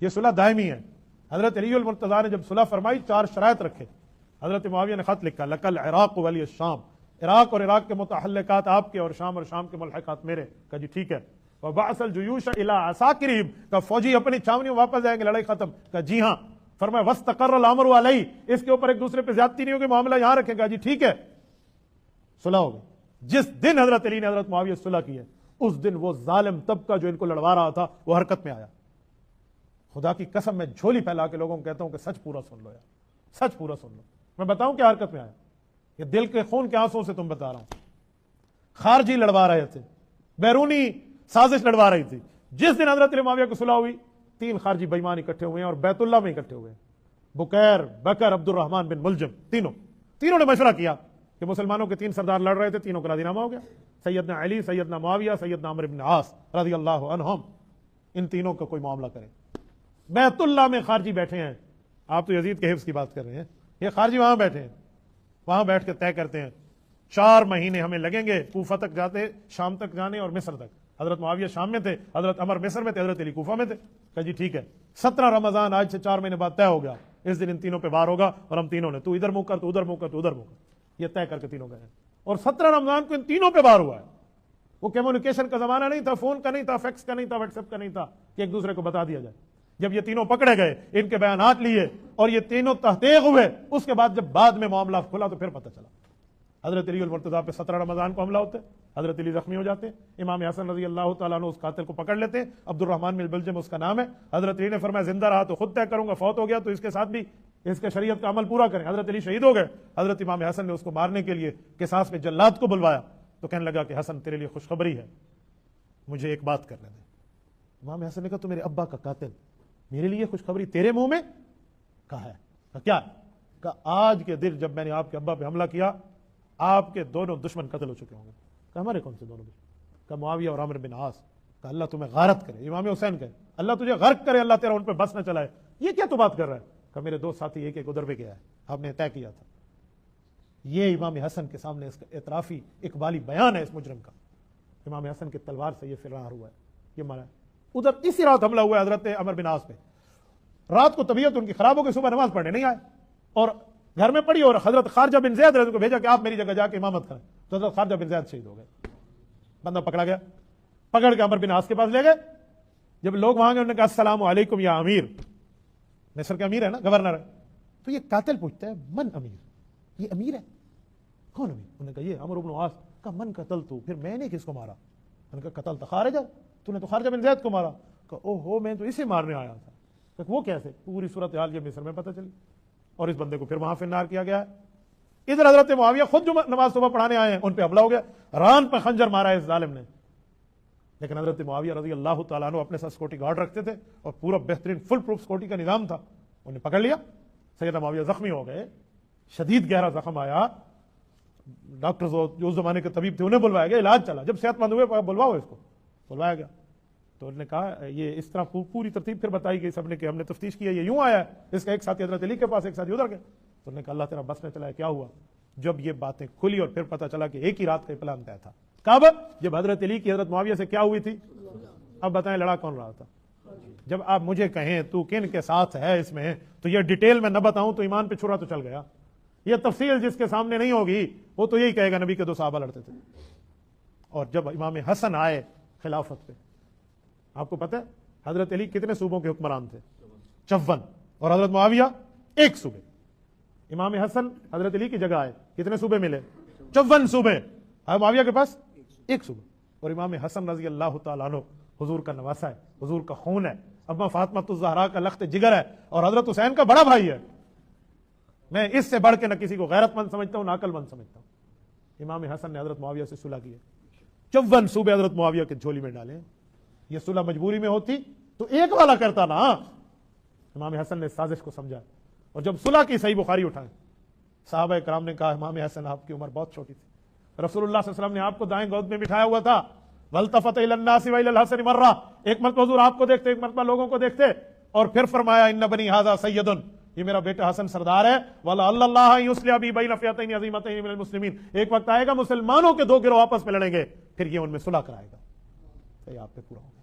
یہ صلح دائمی ہے۔ حضرت علی المرتضیٰ نے جب صلح فرمائی 4 شرائط رکھے۔ حضرت معاویہ نے خط لکھا لکل عراق ولی الشام، عراق اور عراق کے متعلقات آپ کے اور شام کے ملحقات میرے۔ کہا جی ٹھیک ہے۔ وبعث الجیوش الی عساکرہم، کہ فوجی اپنی چھاونیوں واپس جائیں گے، لڑائی ختم۔ کہا جی ہاں۔ فرمایا واستقر الامر علیہ، اس کے اوپر ایک دوسرے پہ زیادتی نہیں ہوگی، معاملہ یہاں رکھیں گا۔ جی ٹھیک ہے، صلح ہو گئی۔ جس دن حضرت علی نے حضرت معاویہ سے صلح کی ہے، اس دن وہ ظالم طبقہ جو ان کو لڑوا رہا تھا وہ حرکت میں آیا۔ خدا کی قسم میں جھولی پھیلا کے لوگوں کو کہتا ہوں کہ سچ پورا سن لو یار، سچ پورا سن لو۔ میں بتاؤں کیا حرکت میں آیا؟ یہ دل کے خون کے آنسوں سے تم بتا رہا ہوں۔ خارجی لڑوا رہے تھے، بیرونی سازش لڑوا رہی تھی۔ جس دن حضرت علی معاویہ کی صلح ہوئی، 3 خارجی بےمان اکٹھے ہوئے ہیں اور بیت اللہ میں اکٹھے ہوئے ہیں۔ بکیر، بکر، عبد الرحمن بن ملجم، تینوں نے مشورہ کیا کہ مسلمانوں کے 3 سردار لڑ رہے تھے، تینوں کا راضی نامہ ہو گیا۔ سیدنا علی، سیدنا معاویہ، سیدنا عمرو بن عاص رضی اللہ عنہم، ان تینوں کا کوئی معاملہ کریں۔ بیت اللہ میں خارجی بیٹھے ہیں، آپ تو یزید کے حفظ کی بات کر رہے ہیں، یہ خارجی وہاں بیٹھے ہیں، وہاں بیٹھ کے طے کرتے ہیں 4 مہینے ہمیں لگیں گے کوفہ تک جاتے، شام تک جانے اور مصر تک۔ حضرت معاویہ شام میں تھے، حضرت عمر مصر میں تھے، حضرت علی کوفہ میں تھے۔ کہا جی ٹھیک ہے، 17 رمضان آج سے 4 مہینے بعد طے ہو گیا، اس دن ان تینوں پہ وار ہوگا اور ہم تینوں نے تو ادھر منہ کر، تو ادھر منہ کر، تو ادھر منہ کر، یہ طے کر کے تینوں گئے ہیں۔ اور 17 رمضان کو ان تینوں پہ وار ہوا ہے۔ وہ کمیونیکیشن کا زمانہ نہیں تھا، فون کا نہیں تھا، فیکس کا نہیں تھا، واٹس ایپ کا نہیں تھا کہ ایک دوسرے کو بتا دیا جائے۔ جب یہ تینوں پکڑے گئے، ان کے بیانات لیے اور یہ تینوں تحقیق ہوئے، اس کے بعد جب بعد میں معاملہ کھلا تو پھر پتہ چلا حضرت علی المرتضیٰ پہ 17 رمضان کو حملہ ہوتا ہے، حضرت علی زخمی ہو جاتے ہیں، امام حسن رضی اللہ تعالیٰ عنہ اس قاتل کو پکڑ لیتے ہیں، عبد الرحمن بن ملجم اس کا نام ہے۔ حضرت علی نے فرمایا زندہ رہا تو خود طے کروں گا، فوت ہو گیا تو اس کے ساتھ بھی اس کے شریعت کا عمل پورا کریں۔ حضرت علی شہید ہو گئے۔ حضرت امام حسن نے اس کو مارنے کے لیے قصاص میں جلاد کو بلوایا تو کہنے لگا کہ حسن تیرے لیے خوشخبری ہے، مجھے ایک بات کرنے دے۔ امام حسن نے کہا تو میرے ابا کا قاتل، میرے لیے خوشخبری تیرے منہ میں؟ کہا ہے۔ کہا کیا؟ کہا آج کے دن جب میں نے آپ کے ابا پہ حملہ کیا، آپ کے دونوں دشمن قتل ہو چکے ہوں گے۔ کہا ہمارے کون سے دونوں دشمن؟ کہا معاویہ اور عمرو بن عاص۔ کہا اللہ تمہیں غارت کرے۔ امام حسین کہے اللہ تجھے غرق کرے، اللہ تیرا ان پہ بس نہ چلائے۔ یہ کیا تو بات کر رہا ہے؟ کہا میرے 2 ساتھی ایک ادھر پہ گیا ہے، آپ نے طے کیا تھا۔ یہ امام حسن کے سامنے اس کا اعترافی اقبالی بیان ہے اس مجرم کا۔ امام حسن کی تلوار سے یہ فرار ہوا ہے، یہ مارا ہے۔ ادھر اسی رات حملہ ہوا ہے حضرت عمرو بن عاص پہ۔ رات کو طبیعت ان کی خراب ہو گئی، صبح نماز پڑھنے نہیں آئے اور گھر میں پڑھی، اور حضرت خارجہ بن زید کو بھیجا کہ آپ میری جگہ جا کے امامت کریں، تو حضرت خارجہ بن زید شہید ہو گئے۔ بندہ پکڑا گیا، پکڑ کے عمرو بن عاص کے پاس لے گئے۔ جب لوگ وہاں گئے انہوں نے کہا السلام علیکم یا امیر، مصر کے امیر ہے نا، گورنر ہے۔ تو یہ قاتل پوچھتا ہے من امیر، یہ امیر ہے؟ کون امیر؟ انہوں نے کہا یہ عمرو بن عاص۔ کہا من قتل تو، پھر میں نے کس کو مارا؟ انہوں نے کہا قتل تو خارجہ، تو نے تو خارجہ بن زید کو مارا۔ کہا او ہو میں تو اسے مارنے آیا تھا۔ کہ وہ کیسے؟ پوری صورتحال یہ مصر میں پتہ چلی اور اس بندے کو پھر وہاں فنار کیا گیا ہے۔ ادھر حضرت معاویہ خود جو نماز صبح پڑھانے آئے ہیں ان پہ حملہ ہو گیا، ران پہ خنجر مارا ہے اس ظالم نے۔ لیکن حضرت معاویہ رضی اللہ تعالیٰ عنہ اپنے ساتھ سیکورٹی گارڈ رکھتے تھے اور پورا بہترین فل پروف سیکورٹی کا نظام تھا، انہیں پکڑ لیا۔ سیدنا معاویہ زخمی ہو گئے، شدید گہرا زخم آیا، ڈاکٹر جو اس زمانے کے طبیب تھے انہیں بلوایا گیا، علاج چلا۔ جب صحت مند ہوئے بلواؤ اس کو، بلوایا گیا تو انہوں نے کہا یہ اس طرح پوری ترتیب پھر بتائی گئی سب نے کہ ہم نے تفتیش کیا، یہ یوں آیا ہے، اس کا ایک ساتھی حضرت علی کے پاس، ایک ساتھی ادھر گئے۔ تو انہوں نے کہا اللہ تیرا بس نہ چلا ہے، کیا ہوا؟ جب یہ باتیں کھلی اور پھر پتہ چلا کہ ایک ہی رات کا پلان طے تھا۔ کب؟ جب حضرت علی کی حضرت معاویہ سے کیا ہوئی تھی؟ اب بتائیں لڑا کون رہا تھا؟ جب آپ مجھے کہیں تو کن کے ساتھ ہے اس میں، تو یہ ڈیٹیل میں نہ بتاؤں تو ایمان پہ چھرا تو چل گیا۔ یہ تفصیل جس کے سامنے نہیں ہوگی وہ تو یہی کہے گا نبی کے 2 صحابہ لڑتے تھے۔ اور جب امام حسن آئے خلافت پہ، آپ کو پتہ ہے حضرت علی کتنے صوبوں کے حکمران تھے؟ 54، اور حضرت معاویہ 1 صوبے۔ امام حسن حضرت علی کی جگہ آئے، کتنے صوبے ملے؟ 54 صوبے۔ حضرت معاویہ کے پاس 1 صوبہ۔ اور امام حسن رضی اللہ تعالیٰ عنہ حضور کا نواسا ہے، حضور کا خون ہے، اما فاطمہ الزہرا کا لخت جگر ہے، اور حضرت حسین کا بڑا بھائی ہے۔ میں اس سے بڑھ کے نہ کسی کو غیرت مند سمجھتا ہوں نہ عقل مند سمجھتا ہوں۔ امام حسن نے حضرت معاویہ سے صلح کی ہے، 54 صوبے حضرت معاویہ کے جھولی میں ڈالے۔ یہ صلح مجبوری میں ہوتی تو ایک والا کرتا نا۔ امام حسن نے سازش کو سمجھا، اور جب صلح کی صحیح بخاری اٹھائیں، صحابہ کرام نے کہا امام حسن آپ کی عمر بہت چھوٹی تھی، رسول اللہ صلی اللہ علیہ وسلم نے آپ کو دائیں گود میں بٹھایا ہوا تھا، والتفت الی الناس والی الحسن مرہ، ایک مرتبہ حضور آپ کو دیکھتے، ایک مرتبہ لوگوں کو دیکھتے، اور پھر فرمایا ان بنی ھذا سید، یہ میرا بیٹا حسن سردار ہے، وَلَعَلَّ اللَّهَ يُصْلِحَ بِي بَيْنَ فِئَتَيْنِ عَظِیمَتَيْنِ مِنَ الْمُسْلِمِینَ، ایک وقت آئے گا مسلمانوں کے 2 گروہ آپس میں لڑیں گے، پھر یہ ان میں صلح کرائے گا۔ یہ آپ پہ پورا ہو گیا۔